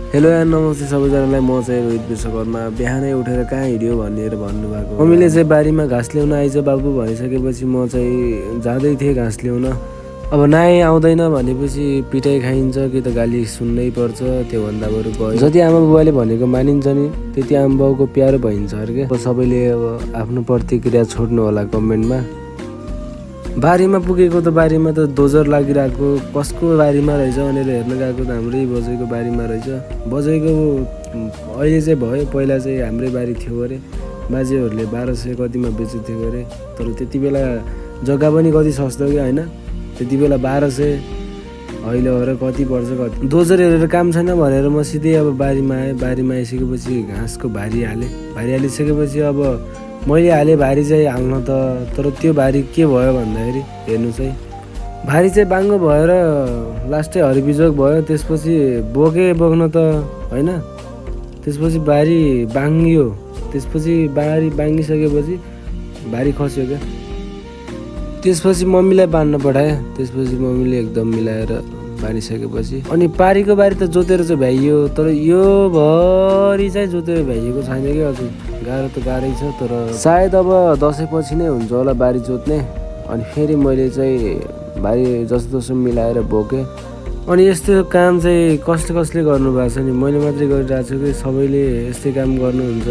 Hello यार नमस्ते सबैजनालाई। म चाहिँ रोहित विश्वकर्मा। बिहानै उठेर कहाँ हिँड्यो भनेर भन्नुभएको। मम्मीले चाहिँ बारीमा घाँस ल्याउन आइज बाबु भनिसकेपछि म चाहिँ जाँदै थिएँ घाँस ल्याउन। अब नाइ आउँदैन भनेपछि पिटाइ खाइन्छ कि त गाली सुन्नै पर्छ। त्योभन्दा बरु गयो। जति आमा बुबाले भनेको मानिन्छ नि त्यति आमा बाउको प्यारो भइन्छ अरे के। सबैले अब आफ्नो प्रतिक्रिया छोड्नु होला कमेन्टमा। बारीमा पुगेको त बारीमा त दोजर लागिरहेको कसको बारीमा रहेछ भनेर हेर्न गएको त हाम्रै बजैको बारीमा रहेछ। बजैको अहिले चाहिँ भयो, पहिला चाहिँ हाम्रै बारी थियो अरे। बाजेहरूले 1200 कतिमा बेचेको थियो अरे। तर त्यति बेला जग्गा पनि कति सस्तो कि होइन, त्यति बेला 1200। अहिले अरे कति पर्छ कति। दोजर हेरेर काम छैन भनेर म सिधै अब बारीमा आएँ। बारीमा आइसकेपछि घाँसको भारी हालेँ। भारी हालिसकेपछि अब मैले हालेँ भारी चाहिँ हाल्न त, तर त्यो भारी के भयो भन्दाखेरि हेर्नु चाहिँ भारी चाहिँ बाङ्गो भएर लास्टै हरिबिजोग भयो। त्यसपछि बोक्न त होइन, त्यसपछि भारी बाङ्गियो। त्यसपछि भारी बाङ्गिसकेपछि भारी खस्यो क्या। त्यसपछि मम्मीलाई बाँध्न पठाएँ। त्यसपछि मम्मीले एकदम मिलाएर बाँधिसकेपछि अनि पारीको बारी त जोतेर चाहिँ भ्याइयो, तर यो भरि चाहिँ जोतेर भ्याइएको छैन कि अझै। गाह्रो त गाह्रै छ, तर सायद अब दसैँपछि नै हुन्छ होला बारी जोत्ने। अनि फेरि मैले चाहिँ बारी जसो मिलाएर बोकेँ। अनि यस्तो काम चाहिँ कसले गर्नु भएको छ नि, मैले मात्रै गरिरहेको छु कि सबैले यस्तै काम गर्नुहुन्छ।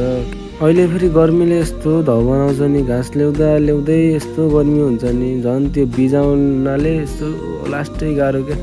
अहिले फेरि गर्मीले यस्तो धौ बनाउँछ नि, घाँस ल्याउँदै यस्तो गर्मी हुन्छ नि, झन् त्यो बिजाउनाले यस्तो लास्टै गाह्रो क्या।